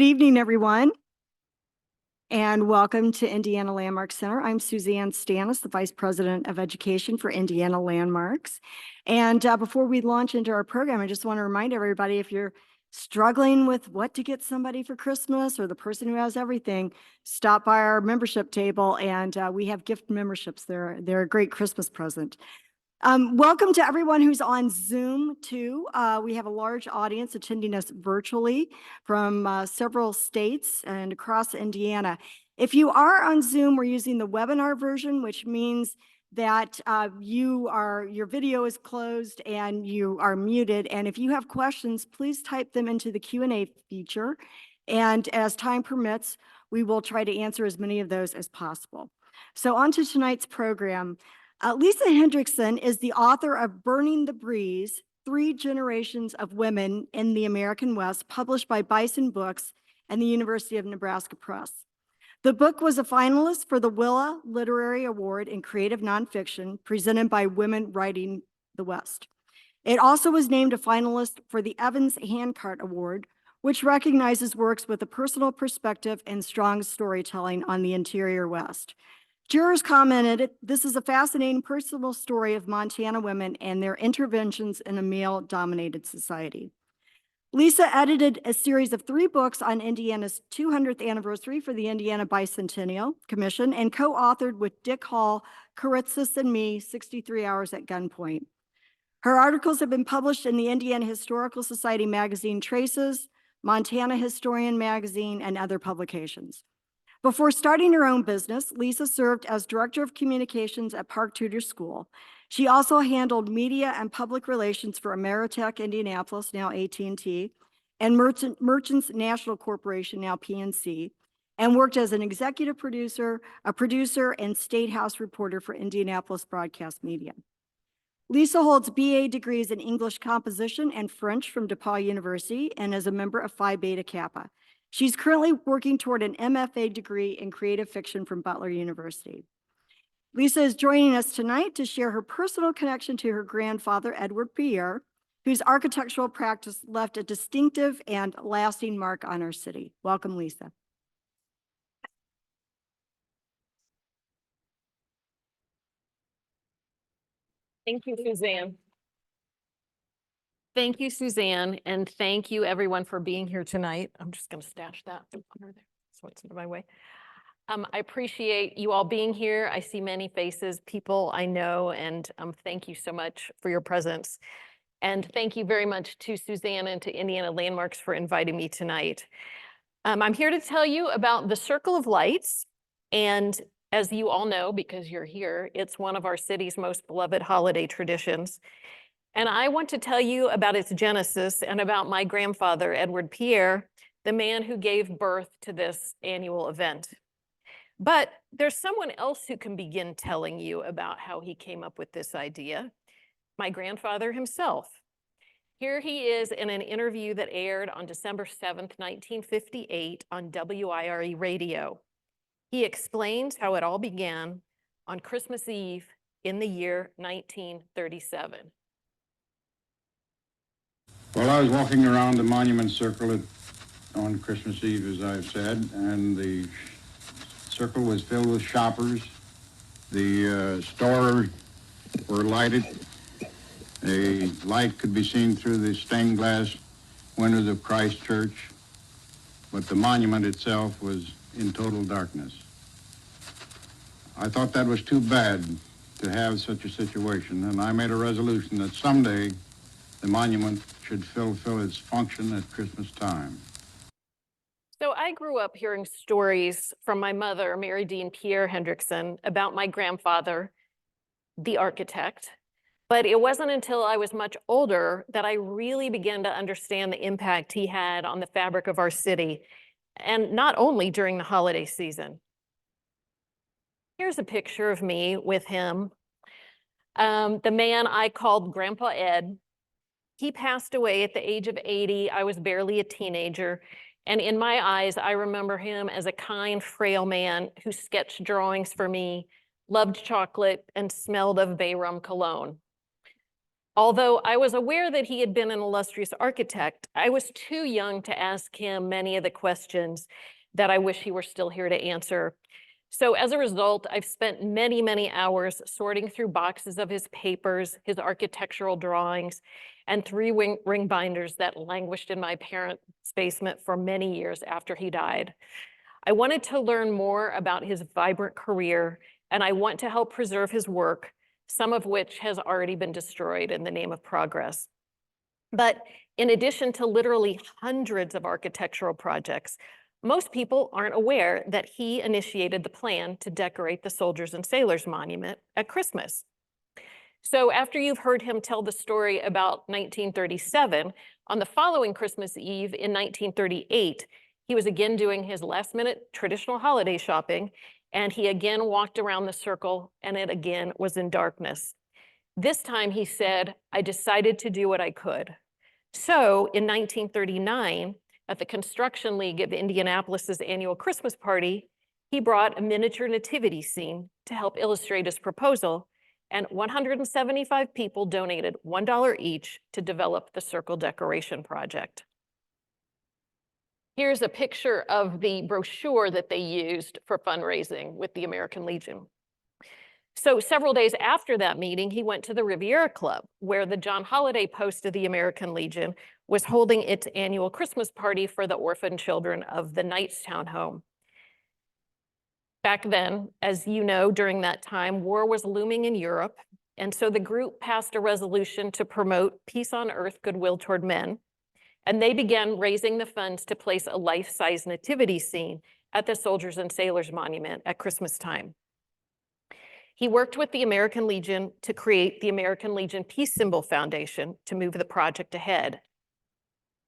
Good evening, everyone, and welcome to Indiana Landmark Center. I'm Suzanne Stanis, the Vice President of Education for Indiana Landmarks. And before we launch into our program, I just want to remind everybody, if you're struggling with what to get somebody for Christmas or the person who has everything, stop by our membership table, and we have gift memberships. They're a great Christmas present. Welcome to everyone who's on Zoom too. We have a large audience attending us virtually from several states and across Indiana. If you are on Zoom, we're using the webinar version, which means that your video is closed and you are muted. And if you have questions, please type them into the Q&A feature. And as time permits, we will try to answer as many of those as possible. So on to tonight's program. Lisa Hendrickson is the author of Burning the Breeze, 3 Generations of Women in the American West, published by Bison Books and the University of Nebraska Press. The book was a finalist for the Willa Literary Award in Creative Nonfiction, presented by Women Writing the West. It also was named a finalist for the Evans Handcart Award, which recognizes works with a personal perspective and strong storytelling on the interior West. Jurors commented, "This is a fascinating personal story of Montana women and their interventions in a male-dominated society." Lisa edited a series of 3 books on Indiana's 200th anniversary for the Indiana Bicentennial Commission and co-authored with Dick Hall, Karitzis and Me, 63 Hours at Gunpoint. Her articles have been published in the Indiana Historical Society magazine Traces, Montana Historian magazine, and other publications. Before starting her own business, Lisa served as Director of Communications at Park Tudor School. She also handled media and public relations for Ameritech Indianapolis, now AT&T, and Merchants National Corporation, now PNC, and worked as an executive producer, a producer, and State House reporter for Indianapolis Broadcast Media. Lisa holds BA degrees in English composition and French from DePaul University and is a member of Phi Beta Kappa. She's currently working toward an MFA degree in creative fiction from Butler University. Lisa is joining us tonight to share her personal connection to her grandfather, Edward Pierre, whose architectural practice left a distinctive and lasting mark on our city. Welcome, Lisa. Thank you, Suzanne. Thank you, Suzanne, and thank you everyone for being here tonight. I'm just going to stash that under there so it's in my way. I appreciate you all being here. I see many faces, people I know, and thank you so much for your presence. And thank you very much to Suzanne and to Indiana Landmarks for inviting me tonight. I'm here to tell you about the Circle of Lights, and as you all know, because you're here, it's one of our city's most beloved holiday traditions. And I want to tell you about its genesis and about my grandfather, Edward Pierre, the man who gave birth to this annual event. But there's someone else who can begin telling you about how he came up with this idea, my grandfather himself. Here he is in an interview that aired on December 7th, 1958 on WIRE radio. He explains how it all began on Christmas Eve in the year 1937. Well, I was walking around the Monument Circle on Christmas Eve, as I've said, and the circle was filled with shoppers. The stores were lighted. A light could be seen through the stained glass windows of Christ Church, but the monument itself was in total darkness. I thought that was too bad to have such a situation, and I made a resolution that someday the monument should fulfill its function at Christmas time. So I grew up hearing stories from my mother, Mary Dean Pierre Hendrickson, about my grandfather, the architect. But it wasn't until I was much older that I really began to understand the impact he had on the fabric of our city, and not only during the holiday season. Here's a picture of me with him. The man I called Grandpa Ed. He passed away at the age of 80. I was barely a teenager. And in my eyes, I remember him as a kind, frail man who sketched drawings for me, loved chocolate, and smelled of bay rum cologne. Although I was aware that he had been an illustrious architect, I was too young to ask him many of the questions that I wish he were still here to answer. So as a result, I've spent many, many hours sorting through boxes of his papers, his architectural drawings, and 3 ring binders that languished in my parents' basement for many years after he died. I wanted to learn more about his vibrant career, and I want to help preserve his work, some of which has already been destroyed in the name of progress. But in addition to literally hundreds of architectural projects, most people aren't aware that he initiated the plan to decorate the Soldiers and Sailors Monument at Christmas. So after you've heard him tell the story about 1937, on the following Christmas Eve in 1938, he was again doing his last-minute traditional holiday shopping, and he again walked around the circle, and it again was in darkness. This time he said, "I decided to do what I could." So in 1939, at the Construction League of Indianapolis's annual Christmas party, he brought a miniature nativity scene to help illustrate his proposal, and 175 people donated $1 each to develop the circle decoration project. Here's a picture of the brochure that they used for fundraising with the American Legion. So several days after that meeting, he went to the Riviera Club, where the John Holliday Post of the American Legion was holding its annual Christmas party for the orphan children of the Knightstown home. Back then, as you know, during that time, war was looming in Europe, and so the group passed a resolution to promote peace on earth, goodwill toward men, and they began raising the funds to place a life-size nativity scene at the Soldiers and Sailors Monument at Christmas time. He worked with the American Legion to create the American Legion Peace Symbol Foundation to move the project ahead.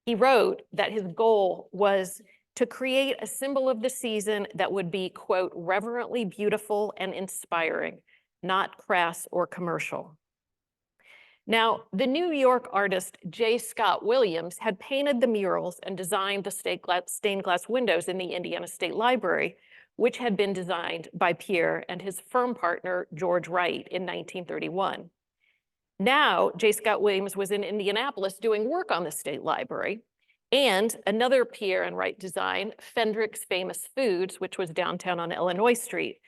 He wrote that his goal was to create a symbol of the season that would be, quote, reverently beautiful and inspiring, not crass or commercial. Now, the New York artist J. Scott Williams had painted the murals and designed the stained glass windows in the Indiana State Library, which had been designed by Pierre and his firm partner, George Wright, in 1931. Now, J. Scott Williams was in Indianapolis doing work on the State Library, and another Pierre and Wright design, Fendrick's Famous Foods, which was downtown on Illinois Street.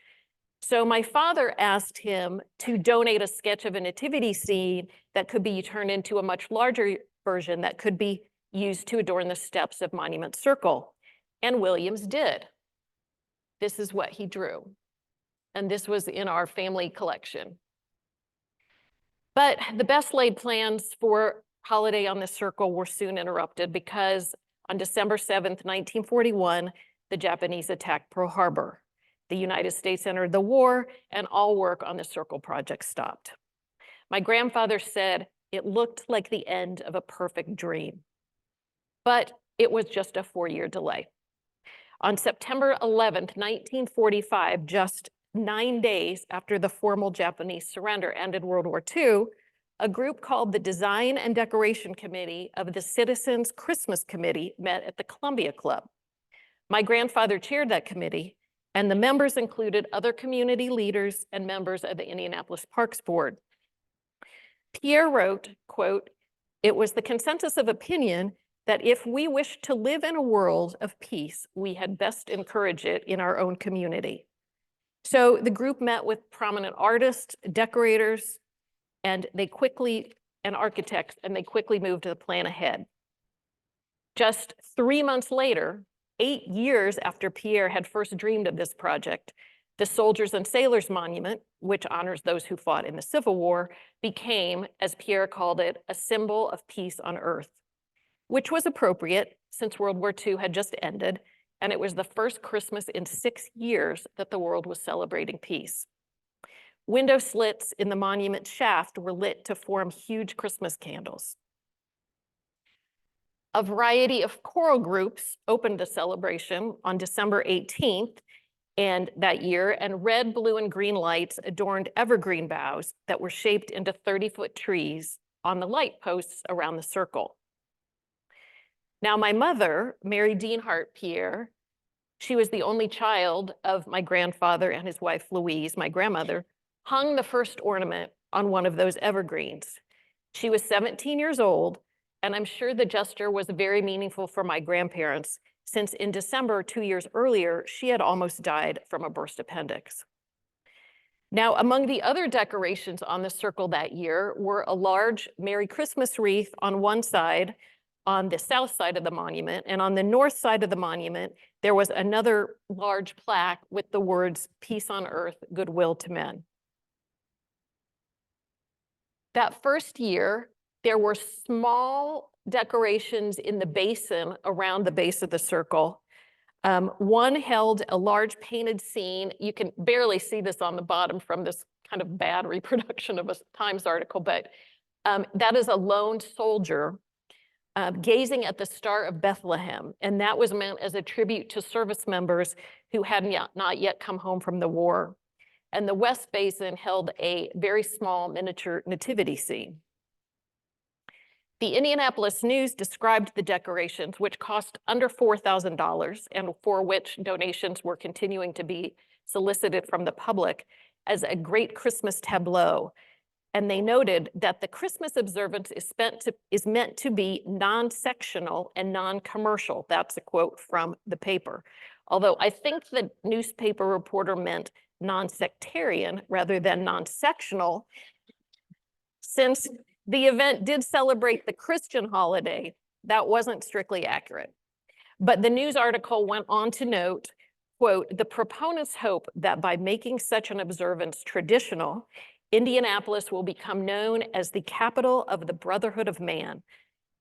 So my father asked him to donate a sketch of a nativity scene that could be turned into a much larger version that could be used to adorn the steps of Monument Circle. And Williams did. This is what he drew. And this was in our family collection. But the best laid plans for Holiday on the Circle were soon interrupted because on December 7th, 1941, the Japanese attacked Pearl Harbor. The United States entered the war, and all work on the Circle project stopped. My grandfather said it looked like the end of a perfect dream, but it was just a 4-year delay. On September 11th, 1945, just 9 days after the formal Japanese surrender ended World War II, a group called the Design and Decoration Committee of the Citizens Christmas Committee met at the Columbia Club. My grandfather chaired that committee, and the members included other community leaders and members of the Indianapolis Parks Board. Pierre wrote, quote, "It was the consensus of opinion that if we wished to live in a world of peace, we had best encourage it in our own community." So the group met with prominent artists, decorators, and architects, and they quickly moved the plan ahead. Just 3 months later, 8 years after Pierre had first dreamed of this project, the Soldiers and Sailors Monument, which honors those who fought in the Civil War, became, as Pierre called it, a symbol of peace on earth, which was appropriate since World War II had just ended, and it was the first Christmas in 6 years that the world was celebrating peace. Window slits in the monument shaft were lit to form huge Christmas candles. A variety of choral groups opened the celebration on December 18th and that year, and red, blue, and green lights adorned evergreen boughs that were shaped into 30-foot trees on the light posts around the circle. Now, my mother, Mary Deanhart Pierre, she was the only child of my grandfather and his wife, Louise, my grandmother, hung the first ornament on one of those evergreens. She was 17 years old, and I'm sure the gesture was very meaningful for my grandparents, since in December 2 years earlier, she had almost died from a burst appendix. Now, among the other decorations on the circle that year were a large Merry Christmas wreath on one side, on the south side of the monument, and on the north side of the monument, there was another large plaque with the words, "Peace on earth, goodwill to men." That first year, there were small decorations in the basin around the base of the circle. One held a large painted scene. You can barely see this on the bottom from this kind of bad reproduction of a Times article, but that is a lone soldier gazing at the Star of Bethlehem. And that was meant as a tribute to service members who had not yet come home from the war. And the West Basin held a very small miniature nativity scene. The Indianapolis News described the decorations, which cost under $4,000 and for which donations were continuing to be solicited from the public, as a great Christmas tableau. And they noted that the Christmas observance is meant to be non-sectional and non-commercial. That's a quote from the paper. Although I think the newspaper reporter meant non-sectarian rather than non-sectional, since the event did celebrate the Christian holiday, that wasn't strictly accurate. But the news article went on to note, quote, "The proponents hope that by making such an observance traditional, Indianapolis will become known as the capital of the brotherhood of man,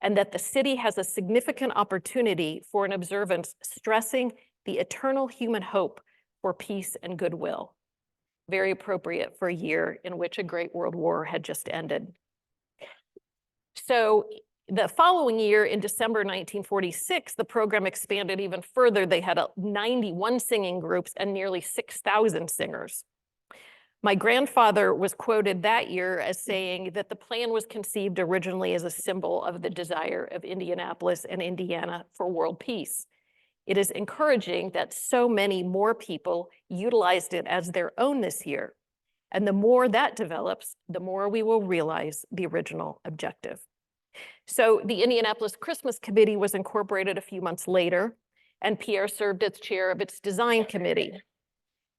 and that the city has a significant opportunity for an observance stressing the eternal human hope for peace and goodwill." Very appropriate for a year in which a great world war had just ended. So the following year, in December 1946, the program expanded even further. They had 91 singing groups and nearly 6,000 singers. My grandfather was quoted that year as saying that the plan was conceived originally as a symbol of the desire of Indianapolis and Indiana for world peace. It is encouraging that so many more people utilized it as their own this year. And the more that develops, the more we will realize the original objective. So the Indianapolis Christmas Committee was incorporated a few months later, and Pierre served as chair of its design committee.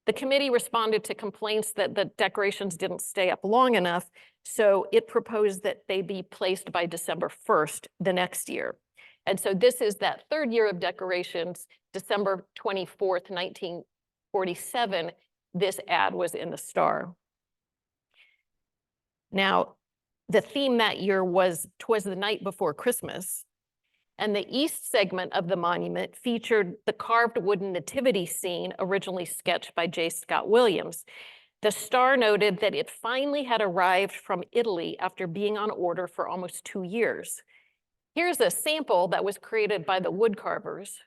The committee responded to complaints that the decorations didn't stay up long enough, so it proposed that they be placed by December 1st the next year. And so this is that third year of decorations, December 24th, 1947, this ad was in the Star. Now, the theme that year was "'Twas the Night Before Christmas," and the east segment of the monument featured the carved wooden nativity scene originally sketched by J. Scott Williams. The Star noted that it finally had arrived from Italy after being on order for almost 2 years. Here's a sample that was created by the wood carvers.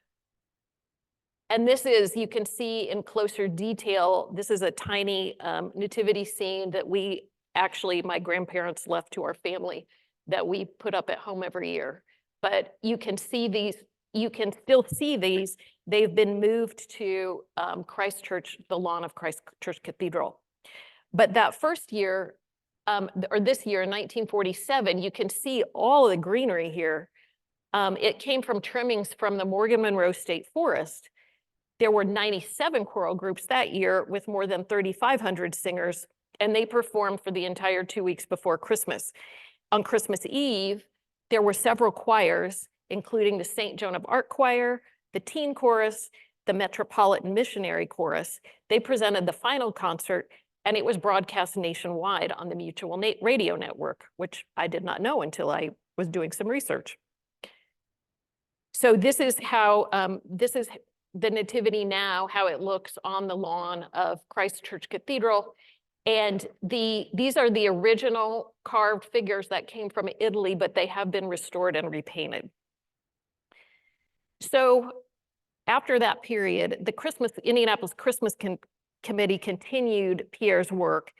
And this is, you can see in closer detail, this is a tiny nativity scene that my grandparents left to our family that we put up at home every year. But you can see these, you can still see these. They've been moved to Christ Church, the lawn of Christ Church Cathedral. But that first year, or this year in 1947, you can see all of the greenery here. It came from trimmings from the Morgan Monroe State Forest. There were 97 choral groups that year with more than 3,500 singers, and they performed for the entire 2 weeks before Christmas. On Christmas Eve, there were several choirs, including the St. Joan of Arc Choir, the Teen Chorus, the Metropolitan Missionary Chorus. They presented the final concert, and it was broadcast nationwide on the Mutual Radio Network, which I did not know until I was doing some research. So this is how, this is the nativity now, how it looks on the lawn of Christ Church Cathedral. And these are the original carved figures that came from Italy, but they have been restored and repainted. So after that period, the Indianapolis Christmas Committee continued Pierre's work.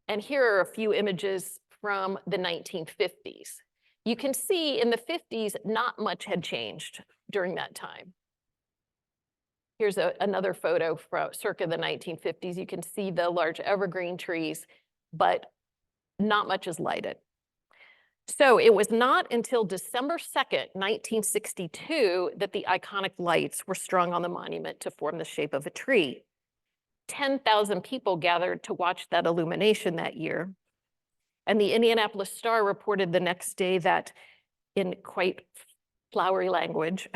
And here are a few images from the 1950s. You can see in the 50s, not much had changed during that time. Here's another photo from circa the 1950s. You can see the large evergreen trees, but not much is lighted. So it was not until December 2nd, 1962, that the iconic lights were strung on the monument to form the shape of a tree. 10,000 people gathered to watch that illumination that year. And the Indianapolis Star reported the next day that, in quite flowery language,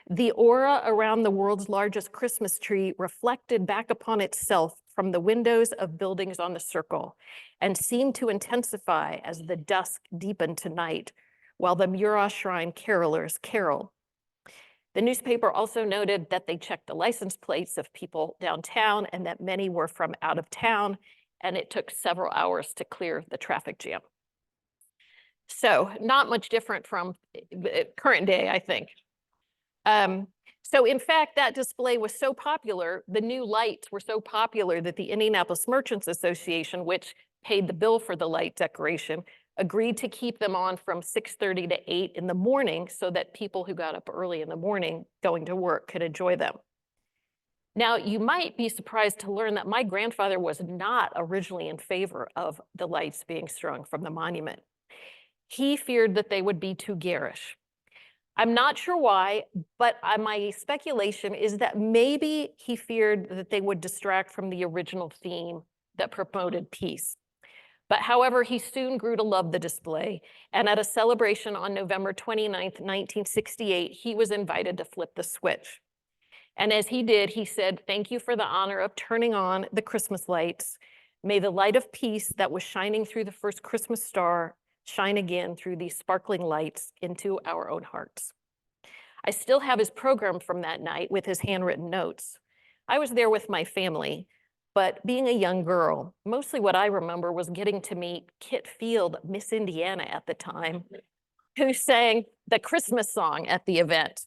the aura around the world's largest Christmas tree reflected back upon itself from the windows of buildings on the circle and seemed to intensify as the dusk deepened to night, while the Murat Shrine carolers carol. The newspaper also noted that they checked the license plates of people downtown and that many were from out of town, and it took several hours to clear the traffic jam. So not much different from current day, I think. So in fact, that display was so popular, the new lights were so popular that the Indianapolis Merchants Association, which paid the bill for the light decoration, agreed to keep them on from 6:30 to 8 in the morning so that people who got up early in the morning going to work could enjoy them. Now, you might be surprised to learn that my grandfather was not originally in favor of the lights being strung from the monument. He feared that they would be too garish. I'm not sure why, but my speculation is that maybe he feared that they would distract from the original theme that promoted peace. But however, he soon grew to love the display, and at a celebration on November 29th, 1968, he was invited to flip the switch. And as he did, he said, "Thank you for the honor of turning on the Christmas lights. May the light of peace that was shining through the first Christmas star shine again through these sparkling lights into our own hearts." I still have his program from that night with his handwritten notes. I was there with my family, but being a young girl, mostly what I remember was getting to meet Kit Field, Miss Indiana at the time, who sang the Christmas song at the event.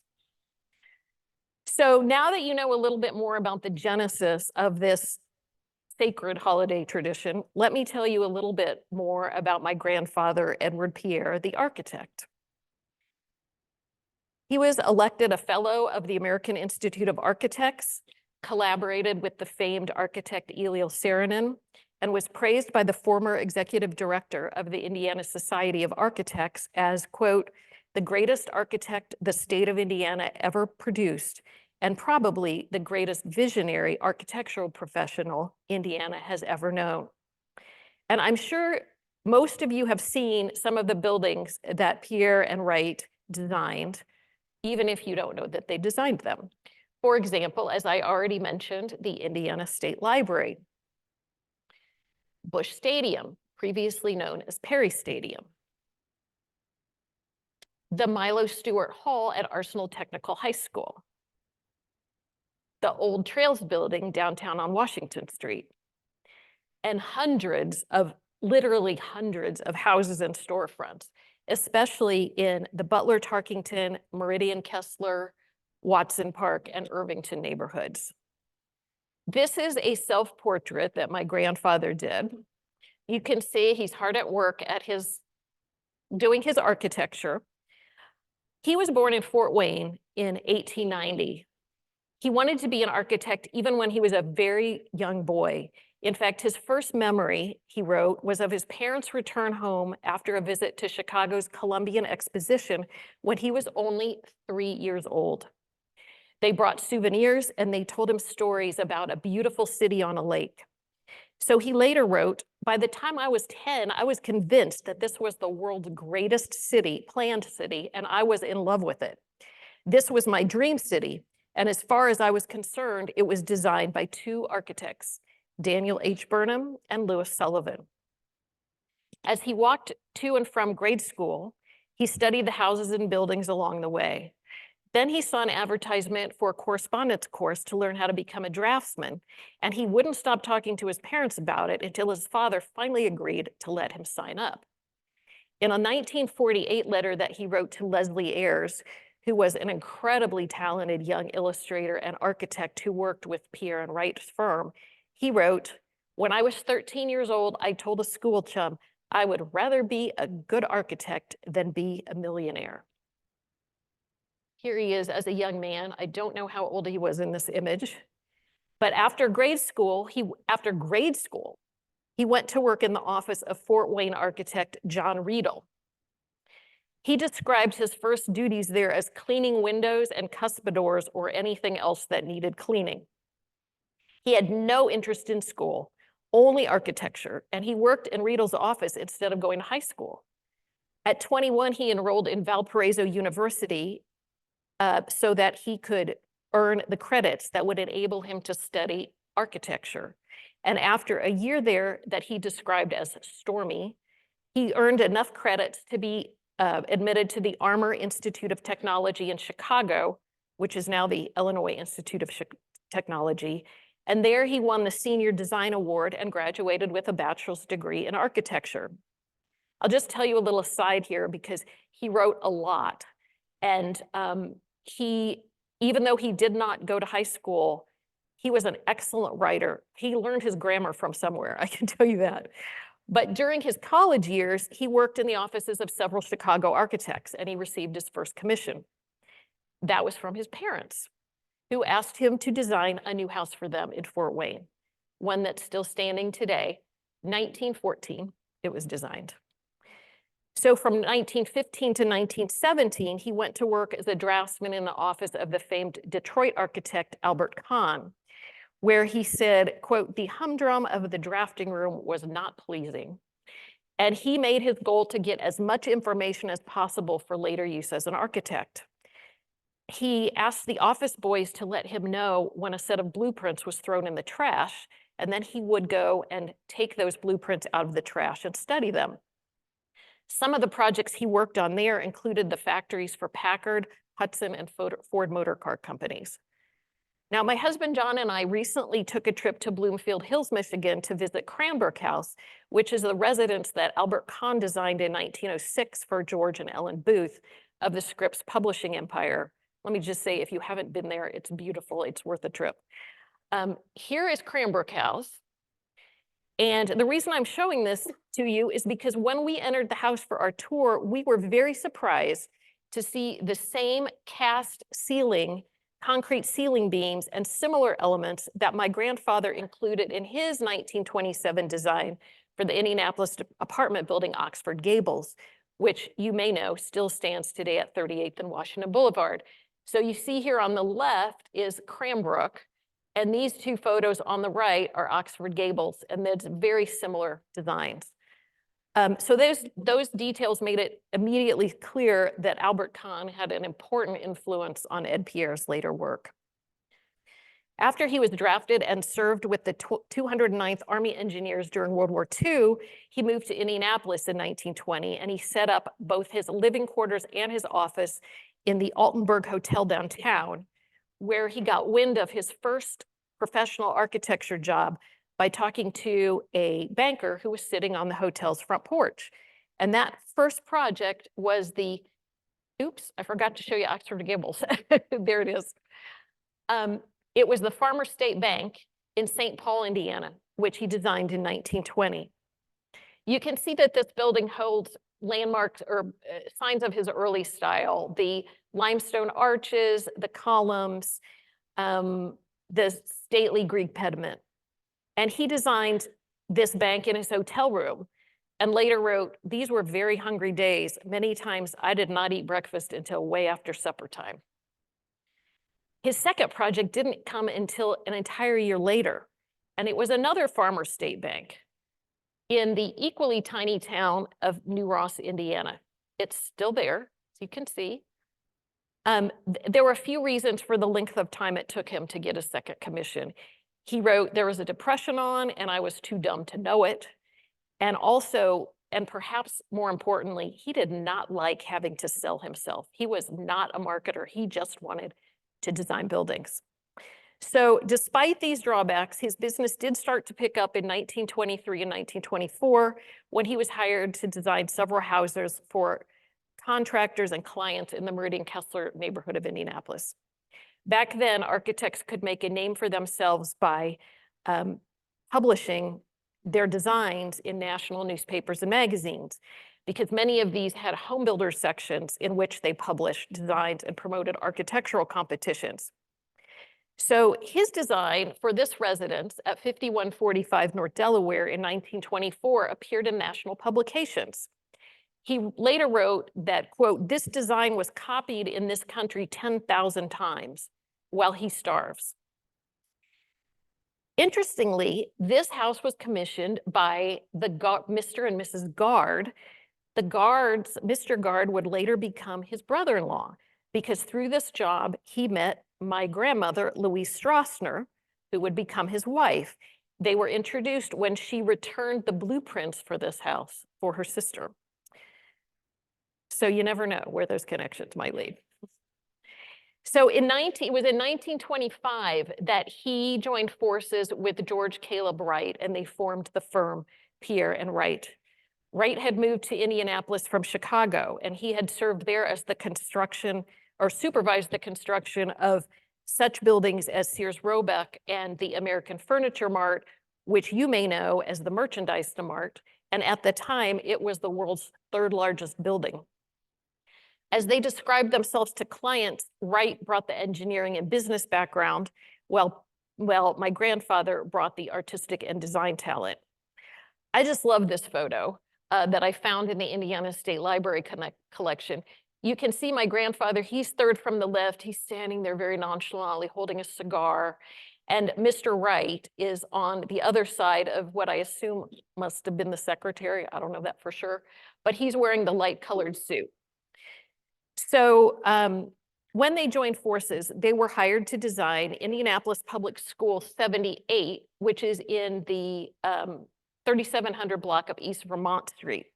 So now that you know a little bit more about the genesis of this sacred holiday tradition, let me tell you a little bit more about my grandfather, Edward Pierre, the architect. He was elected a fellow of the American Institute of Architects, collaborated with the famed architect Eliel Saarinen, and was praised by the former executive director of the Indiana Society of Architects as, quote, "the greatest architect the state of Indiana ever produced, and probably the greatest visionary architectural professional Indiana has ever known." And I'm sure most of you have seen some of the buildings that Pierre and Wright designed, even if you don't know that they designed them. For example, as I already mentioned, the Indiana State Library, Busch Stadium, previously known as Perry Stadium, the Milo Stewart Hall at Arsenal Technical High School, the Old Trails Building downtown on Washington Street, and literally hundreds of houses and storefronts, especially in the Butler, Tarkington, Meridian, Kessler, Watson Park, and Irvington neighborhoods. This is a self-portrait that my grandfather did. You can see he's hard at work at doing his architecture. He was born in Fort Wayne in 1890. He wanted to be an architect even when he was a very young boy. In fact, his first memory, he wrote, was of his parents' return home after a visit to Chicago's Columbian Exposition when he was only 3 years old. They brought souvenirs and they told him stories about a beautiful city on a lake. So he later wrote, "By the time I was 10, I was convinced that this was the world's greatest city, planned city, and I was in love with it. This was my dream city, and as far as I was concerned, it was designed by 2 architects, Daniel H. Burnham and Louis Sullivan." As he walked to and from grade school, he studied the houses and buildings along the way. Then he saw an advertisement for a correspondence course to learn how to become a draftsman, and he wouldn't stop talking to his parents about it until his father finally agreed to let him sign up. In a 1948 letter that he wrote to Leslie Ayres, who was an incredibly talented young illustrator and architect who worked with Pierre and Wright's firm, he wrote, "When I was 13 years old, I told a school chum I would rather be a good architect than be a millionaire." Here he is as a young man. I don't know how old he was in this image, but after grade school, he went to work in the office of Fort Wayne architect John Riedel. He described his first duties there as cleaning windows and cuspidors or anything else that needed cleaning. He had no interest in school, only architecture, and he worked in Riedel's office instead of going to high school. At 21, he enrolled in Valparaiso University so that he could earn the credits that would enable him to study architecture. And after a year there that he described as stormy, he earned enough credits to be admitted to the Armour Institute of Technology in Chicago, which is now the Illinois Institute of Technology. And there he won the Senior Design Award and graduated with a bachelor's degree in architecture. I'll just tell you a little aside here because he wrote a lot. And even though he did not go to high school, he was an excellent writer. He learned his grammar from somewhere, I can tell you that. But during his college years, he worked in the offices of several Chicago architects, and he received his first commission. That was from his parents, who asked him to design a new house for them in Fort Wayne, one that's still standing today. 1914, it was designed. So from 1915 to 1917, he went to work as a draftsman in the office of the famed Detroit architect Albert Kahn, where he said, quote, "The humdrum of the drafting room was not pleasing." And he made his goal to get as much information as possible for later use as an architect. He asked the office boys to let him know when a set of blueprints was thrown in the trash, and then he would go and take those blueprints out of the trash and study them. Some of the projects he worked on there included the factories for Packard, Hudson, and Ford Motor Car companies. Now, my husband John and I recently took a trip to Bloomfield Hills, Michigan to visit Cranbrook House, which is the residence that Albert Kahn designed in 1906 for George and Ellen Booth of the Scripps Publishing Empire. Let me just say, if you haven't been there, it's beautiful. It's worth a trip. Here is Cranbrook House. And the reason I'm showing this to you is because when we entered the house for our tour, we were very surprised to see the same cast ceiling, concrete ceiling beams, and similar elements that my grandfather included in his 1927 design for the Indianapolis apartment building Oxford Gables, which you may know still stands today at 38th and Washington Boulevard. So you see here on the left is Cranbrook, and these two photos on the right are Oxford Gables, and that's very similar designs. So those details made it immediately clear that Albert Kahn had an important influence on Ed Pierre's later work. After he was drafted and served with the 209th Army Engineers during World War II, he moved to Indianapolis in 1920, and he set up both his living quarters and his office in the Altenburg Hotel downtown, where he got wind of his first professional architecture job by talking to a banker who was sitting on the hotel's front porch. And that first project was oops, I forgot to show you Oxford Gables. There it is. It was the Farmer State Bank in St. Paul, Indiana, which he designed in 1920. You can see that this building holds landmarks or signs of his early style: the limestone arches, the columns, the stately Greek pediment. And he designed this bank in his hotel room and later wrote, "These were very hungry days. Many times I did not eat breakfast until way after supper time." His second project didn't come until an entire year later, and it was another Farmer State Bank in the equally tiny town of New Ross, Indiana. It's still there, as you can see. There were a few reasons for the length of time it took him to get a second commission. He wrote, "There was a depression on, and I was too dumb to know it." And also, and perhaps more importantly, he did not like having to sell himself. He was not a marketer. He just wanted to design buildings. So despite these drawbacks, his business did start to pick up in 1923 and 1924 when he was hired to design several houses for contractors and clients in the Meridian Kessler neighborhood of Indianapolis. Back then, architects could make a name for themselves by publishing their designs in national newspapers and magazines, because many of these had home builder sections in which they published designs and promoted architectural competitions. So his design for this residence at 5145 North Delaware in 1924 appeared in national publications. He later wrote that, quote, "This design was copied in this country 10,000 times while he starves." Interestingly, this house was commissioned by the Mr. and Mrs. Gard. The Gards, Mr. Gard would later become his brother-in-law because through this job, he met my grandmother, Louise Strassner, who would become his wife. They were introduced when she returned the blueprints for this house for her sister. So you never know where those connections might lead. So it was in 1925 that he joined forces with George Caleb Wright, and they formed the firm Pierre and Wright. Wright had moved to Indianapolis from Chicago, and he had served there as the construction or supervised the construction of such buildings as Sears Roebuck and the American Furniture Mart, which you may know as the Merchandise Mart. And at the time, it was the world's third largest building. As they described themselves to clients, Wright brought the engineering and business background, while my grandfather brought the artistic and design talent. I just love this photo that I found in the Indiana State Library collection. You can see my grandfather, he's third from the left. He's standing there very nonchalantly holding a cigar. And Mr. Wright is on the other side of what I assume must have been the secretary. I don't know that for sure, but he's wearing the light colored suit. So when they joined forces, they were hired to design Indianapolis Public School 78, which is in the 3700 block of East Vermont Street.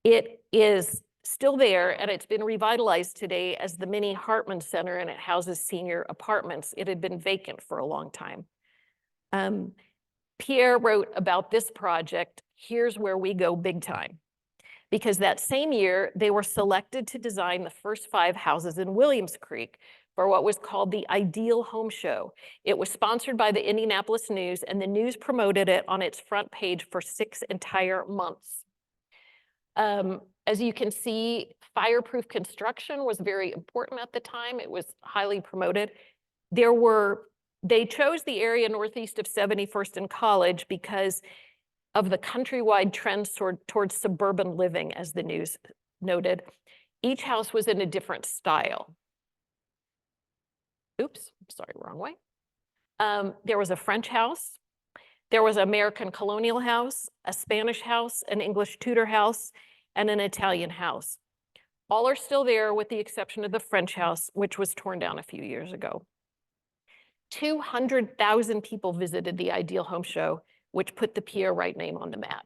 It is still there, and it's been revitalized today as the Minnie Hartman Center, and it houses senior apartments. It had been vacant for a long time. Pierre wrote about this project, "Here's where we go big time," because that same year, they were selected to design the first 5 houses in Williams Creek for what was called the Ideal Home Show. It was sponsored by the Indianapolis News, and the News promoted it on its front page for 6 entire months. As you can see, fireproof construction was very important at the time. It was highly promoted. They chose the area northeast of 71st and College because of the countrywide trends towards suburban living, as the News noted. Each house was in a different style. Oops, sorry, wrong way. There was a French house. There was an American colonial house, a Spanish house, an English Tudor house, and an Italian house. All are still there with the exception of the French house, which was torn down a few years ago. 200,000 people visited the Ideal Home Show, which put the Pierre Wright name on the map.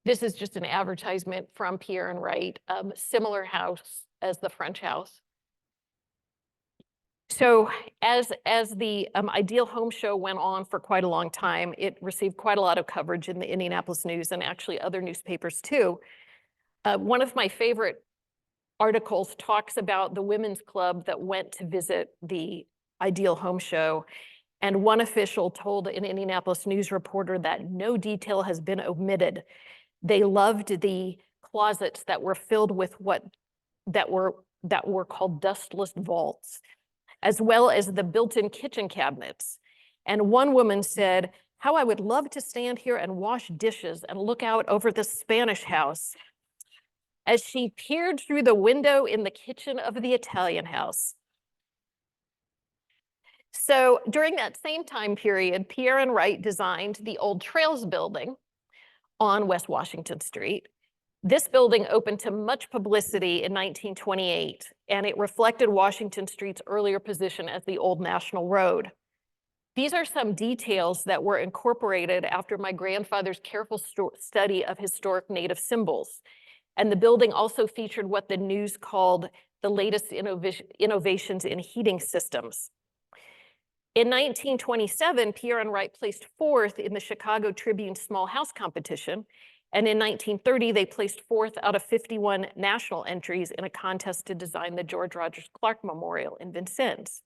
This is just an advertisement from Pierre and Wright, similar house as the French house. So as the Ideal Home Show went on for quite a long time, it received quite a lot of coverage in the Indianapolis News and actually other newspapers too. One of my favorite articles talks about the women's club that went to visit the Ideal Home Show. And one official told an Indianapolis News reporter that no detail has been omitted. They loved the closets that were filled with that were called dustless vaults, as well as the built-in kitchen cabinets. And one woman said, "How I would love to stand here and wash dishes and look out over the Spanish house," as she peered through the window in the kitchen of the Italian house. So during that same time period, Pierre and Wright designed the Old Trails building on West Washington Street. This building opened to much publicity in 1928, and it reflected Washington Street's earlier position as the Old National Road. These are some details that were incorporated after my grandfather's careful study of historic Native symbols. And the building also featured what the News called the latest innovations in heating systems. In 1927, Pierre and Wright placed 4th in the Chicago Tribune Small House Competition. And in 1930, they placed 4th out of 51 national entries in a contest to design the George Rogers Clark Memorial in Vincennes.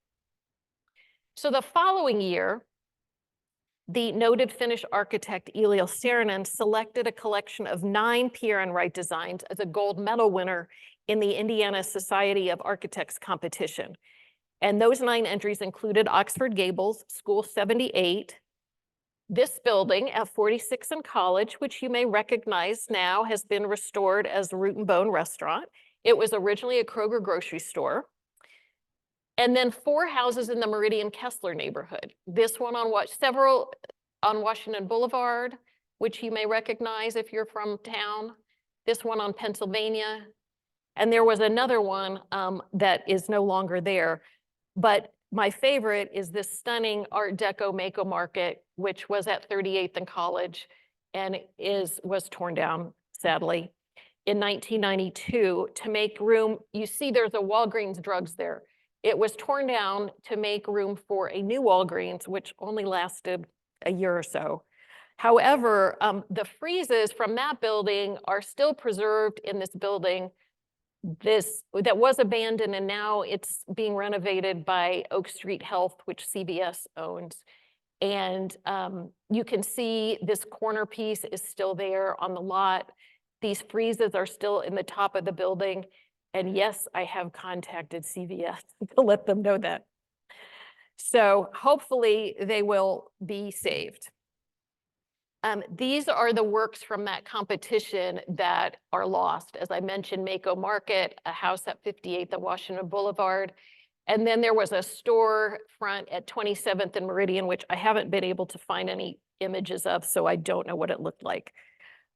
So the following year, the noted Finnish architect Eliel Saarinen selected a collection of 9 Pierre and Wright designs as a gold medal winner in the Indiana Society of Architects competition. And those 9 entries included Oxford Gables, School 78, This building at 46 and College, which you may recognize now, has been restored as a Root and Bone restaurant. It was originally a Kroger grocery store. And then 4 houses in the Meridian Kessler neighborhood. This one on several on Washington Boulevard, which you may recognize if you're from town. This one on Pennsylvania. And there was another one that is no longer there. But my favorite is this stunning Art Deco Mako Market, which was at 38th and College and was torn down, sadly, in 1992 to make room. You see there's a Walgreens Drugs there. It was torn down to make room for a new Walgreens, which only lasted a year or so. However, the friezes from that building are still preserved in this building that was abandoned, and now it's being renovated by Oak Street Health, which CVS owns. And you can see this corner piece is still there on the lot. These friezes are still in the top of the building. And yes, I have contacted CVS to let them know that. So hopefully they will be saved. These are the works from that competition that are lost. As I mentioned, Mako Market, a house at 58th and Washington Boulevard. And then there was a store front at 27th and Meridian, which I haven't been able to find any images of, so I don't know what it looked like.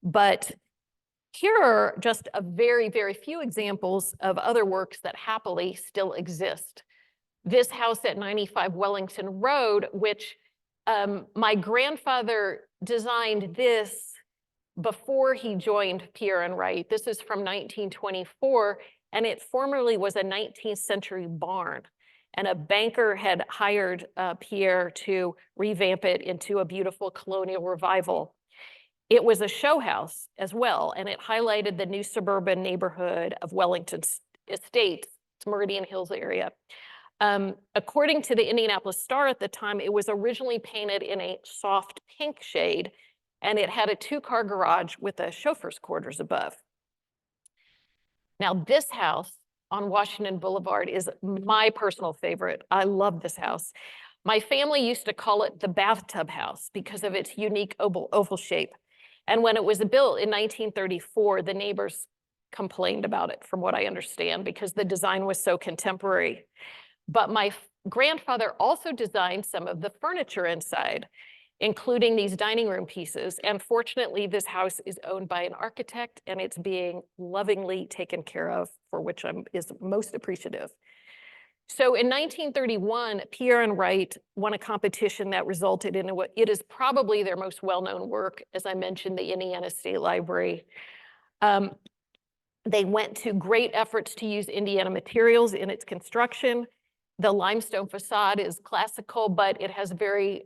But here are just a very, very few examples of other works that happily still exist. This house at 95 Wellington Road, which my grandfather designed this before he joined Pierre and Wright. This is from 1924, and it formerly was a 19th century barn. And a banker had hired Pierre to revamp it into a beautiful colonial revival. It was a show house as well, and it highlighted the new suburban neighborhood of Wellington Estates, Meridian Hills area. According to the Indianapolis Star at the time, it was originally painted in a soft pink shade, and it had a 2-car garage with a chauffeur's quarters above. Now, this house on Washington Boulevard is my personal favorite. I love this house. My family used to call it the bathtub house because of its unique oval shape. And when it was built in 1934, the neighbors complained about it, from what I understand, because the design was so contemporary. But my grandfather also designed some of the furniture inside, including these dining room pieces. And fortunately, this house is owned by an architect, and it's being lovingly taken care of, for which I'm most appreciative. So in 1931, Pierre and Wright won a competition that resulted in what it is probably their most well-known work, as I mentioned, the Indiana State Library. They went to great efforts to use Indiana materials in its construction. The limestone facade is classical, but it has very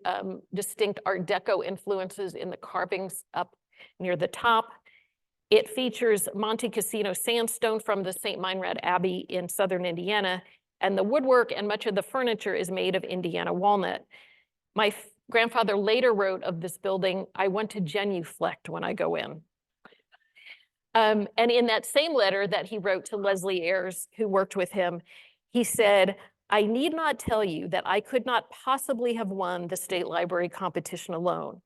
distinct Art Deco influences in the carvings up near the top. It features Monte Cassino sandstone from the St. Meinrad Abbey in southern Indiana, and the woodwork and much of the furniture is made of Indiana walnut. My grandfather later wrote of this building, "I want to genuflect when I go in." And in that same letter that he wrote to Leslie Ayres, who worked with him, he said, "I need not tell you that I could not possibly have won the state library competition alone,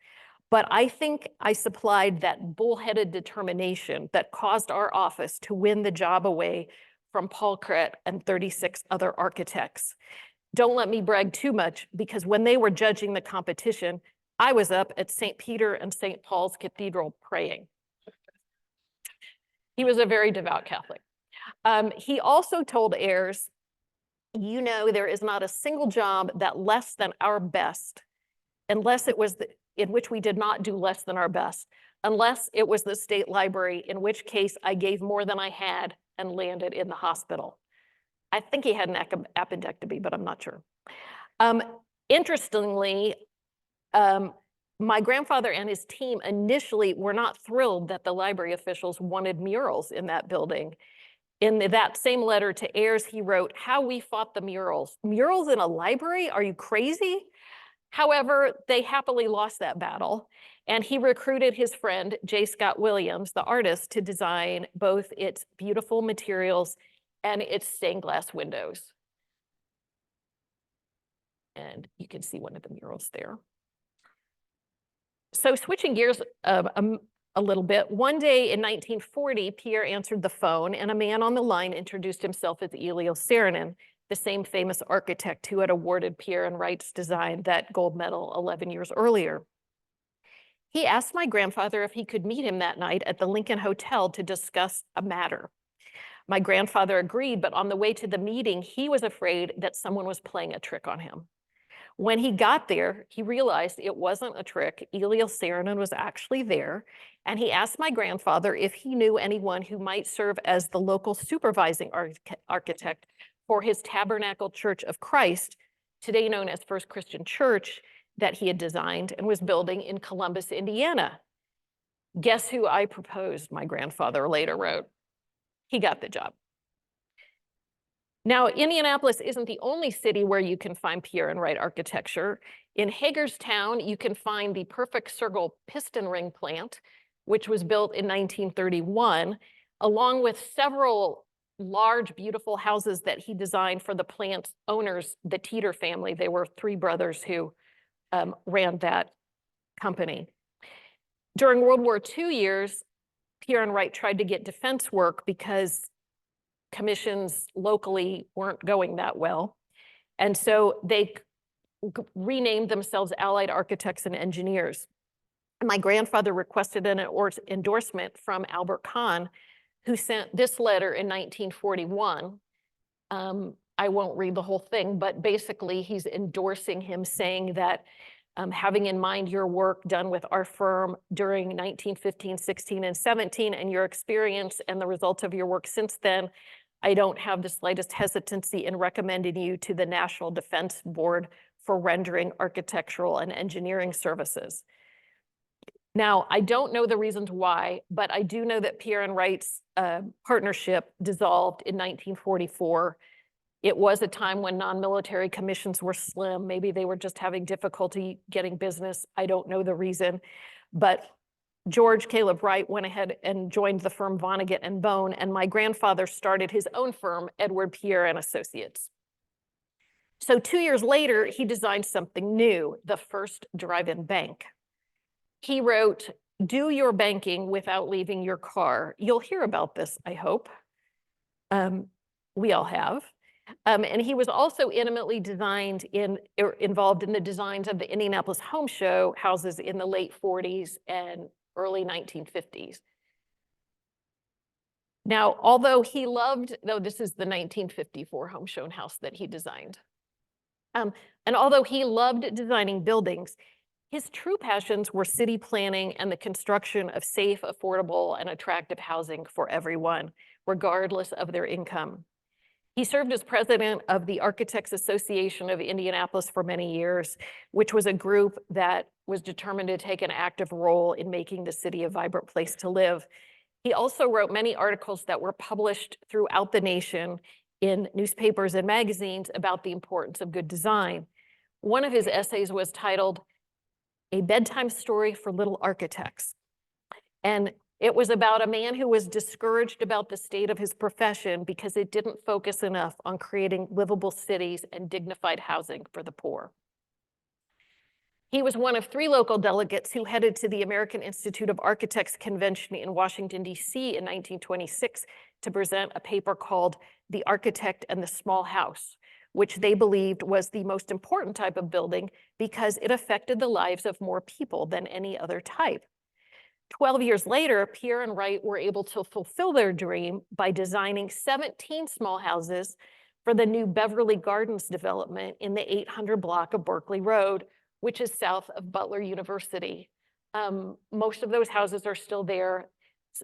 but I think I supplied that bullheaded determination that caused our office to win the job away from Paul Crett and 36 other architects. Don't let me brag too much, because when they were judging the competition, I was up at St. Peter and St. Paul's Cathedral praying." He was a very devout Catholic. He also told Ayres, "You know, there is not a single job that less than our best, unless it was in which we did not do less than our best, unless it was the state library, in which case I gave more than I had and landed in the hospital." I think he had an appendectomy, but I'm not sure. Interestingly, my grandfather and his team initially were not thrilled that the library officials wanted murals in that building. In that same letter to Ayres, he wrote, "How we fought the murals. Murals in a library? Are you crazy?" However, they happily lost that battle, and he recruited his friend, J. Scott Williams, the artist, to design both its beautiful materials and its stained glass windows. And you can see one of the murals there. So switching gears a little bit, one day in 1940, Pierre answered the phone and a man on the line introduced himself as Elio Saarinen, the same famous architect who had awarded Pierre and Wright's design that gold medal 11 years earlier. He asked my grandfather if he could meet him that night at the Lincoln Hotel to discuss a matter. My grandfather agreed, but on the way to the meeting, he was afraid that someone was playing a trick on him. When he got there, he realized it wasn't a trick. Elio Saarinen was actually there, and he asked my grandfather if he knew anyone who might serve as the local supervising architect for his Tabernacle Church of Christ, today known as First Christian Church, that he had designed and was building in Columbus, Indiana. Guess who I proposed, my grandfather later wrote. He got the job. Now, Indianapolis isn't the only city where you can find Pierre and Wright architecture. In Hagerstown, you can find the Perfect Circle piston ring plant, which was built in 1931, along with several large, beautiful houses that he designed for the plant's owners, the Teeter family. They were three brothers who ran that company. During World War II years, Pierre and Wright tried to get defense work because commissions locally weren't going that well. And so they renamed themselves Allied Architects and Engineers. And my grandfather requested an endorsement from Albert Kahn, who sent this letter in 1941. I won't read the whole thing, but basically he's endorsing him, saying that having in mind your work done with our firm during 1915, 16, and 17, and your experience and the results of your work since then, I don't have the slightest hesitancy in recommending you to the National Defense Board for rendering architectural and engineering services. Now, I don't know the reasons why, but I do know that Pierre and Wright's partnership dissolved in 1944. It was a time when non-military commissions were slim. Maybe they were just having difficulty getting business. I don't know the reason, but George Caleb Wright went ahead and joined the firm Vonnegut and Bone, and my grandfather started his own firm, Edward Pierre and Associates. So 2 years later, he designed something new, the first drive-in bank. He wrote, "Do your banking without leaving your car." You'll hear about this, I hope. We all have. And he was also intimately involved in the designs of the Indianapolis Home Show houses in the late 40s and early 1950s. Now, though this is the 1954 Home Show house that he designed. And although he loved designing buildings, his true passions were city planning and the construction of safe, affordable, and attractive housing for everyone, regardless of their income. He served as president of the Architects Association of Indianapolis for many years, which was a group that was determined to take an active role in making the city a vibrant place to live. He also wrote many articles that were published throughout the nation in newspapers and magazines about the importance of good design. One of his essays was titled "A Bedtime Story for Little Architects." And it was about a man who was discouraged about the state of his profession because it didn't focus enough on creating livable cities and dignified housing for the poor. He was one of 3 local delegates who headed to the American Institute of Architects convention in Washington, D.C. in 1926 to present a paper called "The Architect and the Small House," which they believed was the most important type of building because it affected the lives of more people than any other type. 12 years later, Pierre and Wright were able to fulfill their dream by designing 17 small houses for the new Beverly Gardens development in the 800 block of Berkeley Road, which is south of Butler University. Most of those houses are still there.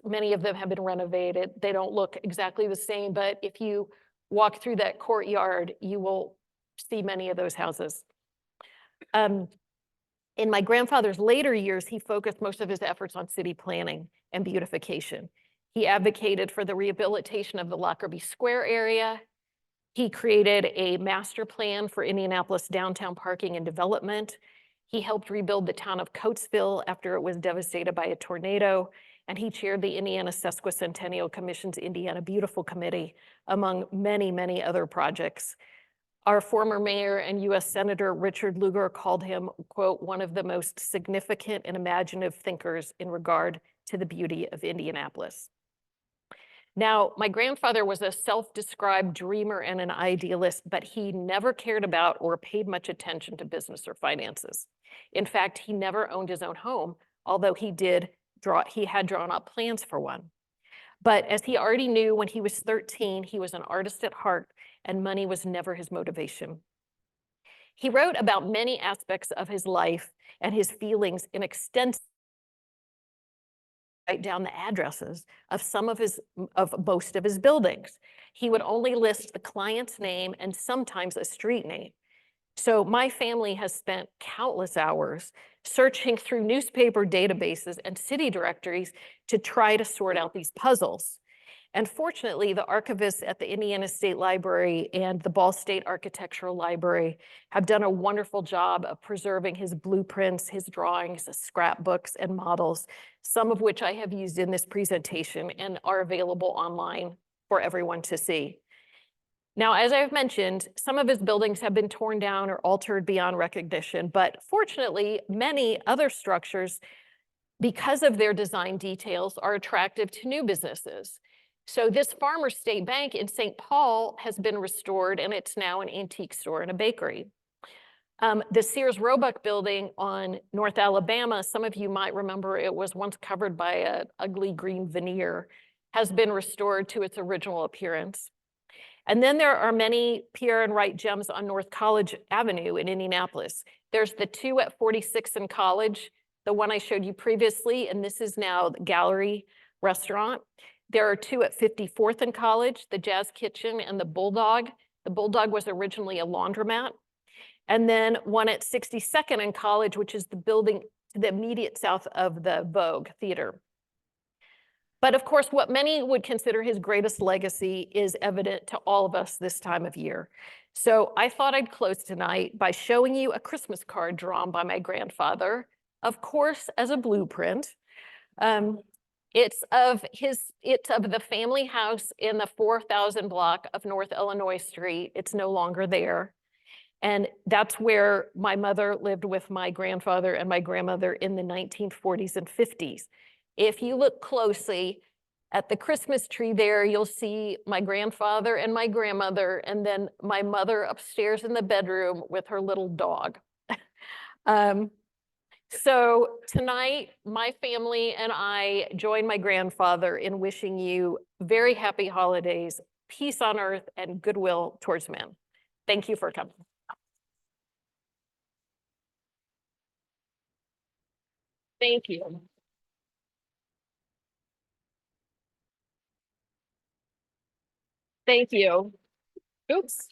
Many of them have been renovated. They don't look exactly the same, but if you walk through that courtyard, you will see many of those houses. In my grandfather's later years, he focused most of his efforts on city planning and beautification. He advocated for the rehabilitation of the Lockerbie Square area. He created a master plan for Indianapolis downtown parking and development. He helped rebuild the town of Coatesville after it was devastated by a tornado. And he chaired the Indiana Sesquicentennial Commission's Indiana Beautiful Committee, among many, many other projects. Our former mayor and US Senator Richard Lugar called him, quote, one of the most significant and imaginative thinkers in regard to the beauty of Indianapolis. Now, my grandfather was a self-described dreamer and an idealist, but he never cared about or paid much attention to business or finances. In fact, he never owned his own home, although he had drawn up plans for one. But as he already knew when he was 13, he was an artist at heart, and money was never his motivation. He wrote about many aspects of his life and his feelings in extensive, write down the addresses of most of his buildings. He would only list the client's name and sometimes a street name. So my family has spent countless hours searching through newspaper databases and city directories to try to sort out these puzzles. And fortunately, the archivists at the Indiana State Library and the Ball State Architectural Library have done a wonderful job of preserving his blueprints, his drawings, his scrapbooks, and models, some of which I have used in this presentation and are available online for everyone to see. Now, as I've mentioned, some of his buildings have been torn down or altered beyond recognition, but fortunately, many other structures, because of their design details, are attractive to new businesses. So this Farmer State Bank in St. Paul has been restored, and it's now an antique store and a bakery. The Sears Roebuck building on North Alabama, some of you might remember it was once covered by an ugly green veneer, has been restored to its original appearance. And then there are many Pierre and Wright gems on North College Avenue in Indianapolis. There's the two at 46th and College, the one I showed you previously, and this is now the Gallery Restaurant. There are two at 54th and College, the Jazz Kitchen and the Bulldog. The Bulldog was originally a laundromat. And then one at 62nd and College, which is the building to the immediate south of the Vogue Theater. But of course, what many would consider his greatest legacy is evident to all of us this time of year. So I thought I'd close tonight by showing you a Christmas card drawn by my grandfather, of course, as a blueprint. It's of the family house in the 4000 block of North Illinois Street. It's no longer there. And that's where my mother lived with my grandfather and my grandmother in the 1940s and 50s. If you look closely at the Christmas tree there, you'll see my grandfather and my grandmother, and then my mother upstairs in the bedroom with her little dog. So tonight, my family and I join my grandfather in wishing you very happy holidays, peace on earth, and goodwill towards men. Thank you for coming. Thank you. Thank you. Oops.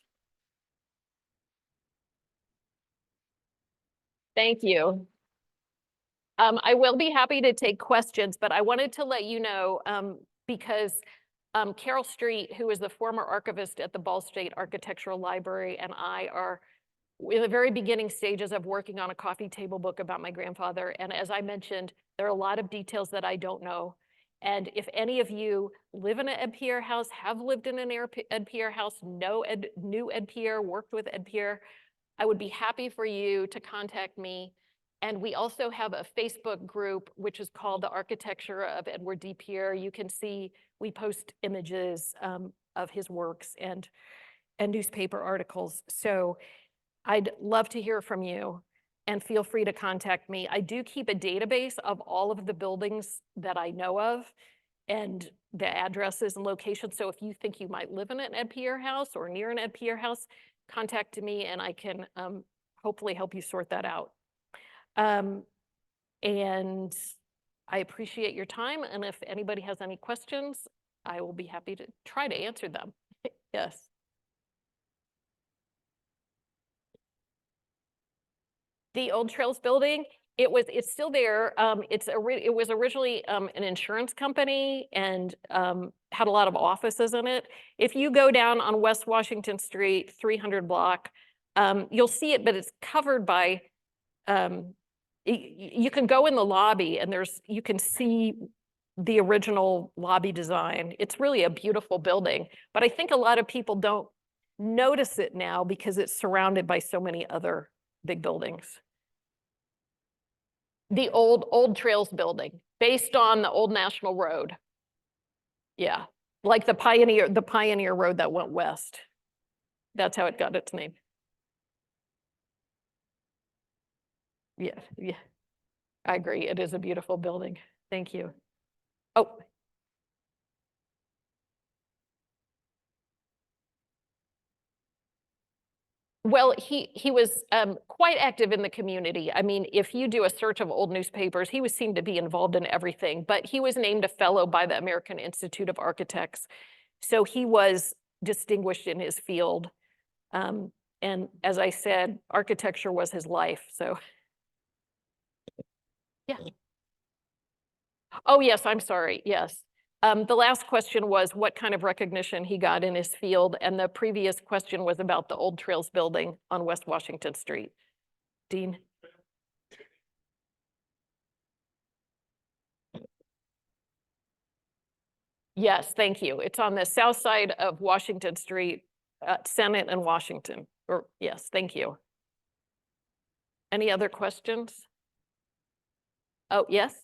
Thank you. I will be happy to take questions, but I wanted to let you know, because Carol Street, who is the former archivist at the Ball State Architectural Library, and I are in the very beginning stages of working on a coffee table book about my grandfather. And as I mentioned, there are a lot of details that I don't know. And if any of you live in an Ed Pierre house, have lived in an Ed Pierre house, knew Ed Pierre, worked with Ed Pierre, I would be happy for you to contact me. And we also have a Facebook group, which is called The Architecture of Edward D. Pierre. You can see we post images of his works and newspaper articles. So I'd love to hear from you, and feel free to contact me. I do keep a database of all of the buildings that I know of and the addresses and locations. So if you think you might live in an Ed Pierre house or near an Ed Pierre house, contact me and I can hopefully help you sort that out. And I appreciate your time. And if anybody has any questions, I will be happy to try to answer them. Yes. The Old Trails building, it's still there. It was originally an insurance company and had a lot of offices in it. If you go down on West Washington Street, 300 block, you'll see it, but it's covered by, you can go in the lobby and you can see the original lobby design. It's really a beautiful building, but I think a lot of people don't notice it now because it's surrounded by so many other big buildings. The old Trails building, based on the old National Road. Yeah, like the Pioneer Road that went west. That's how it got its name. Yeah, yeah. I agree. It is a beautiful building. Thank you. Oh. Well, he was quite active in the community. I mean, if you do a search of old newspapers, he was seemed to be involved in everything, but he was named a fellow by the American Institute of Architects. So he was distinguished in his field. And as I said, architecture was his life, so. Yeah. Oh, yes, I'm sorry, yes. The last question was what kind of recognition he got in his field, and the previous question was about the Old Trails building on West Washington Street. Dean? Yes, thank you. It's on the south side of Washington Street, Senate and Washington. Or yes, thank you. Any other questions? Oh, yes?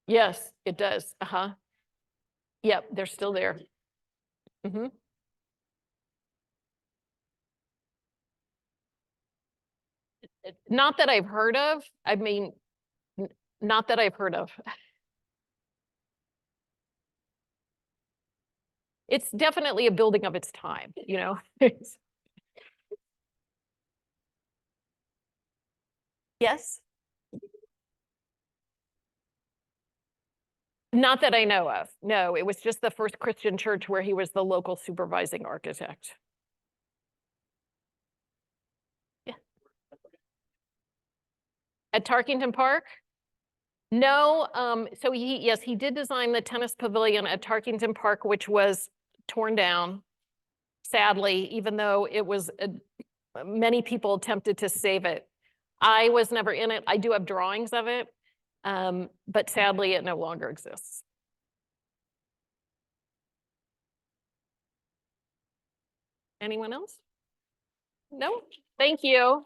Yes, it does. Uh-huh. Yep, they're still there. Mm-hmm. Not that I've heard of. I mean, not that I've heard of. It's definitely a building of its time, you know? Yes? Not that I know of. No, it was just the first Christian church where he was the local supervising architect. Yeah. At Tarkington Park? No, so yes, he did design the tennis pavilion at Tarkington Park, which was torn down, sadly, even though it was, many people attempted to save it. I was never in it. I do have drawings of it, but sadly it no longer exists. Anyone else? No? Thank you.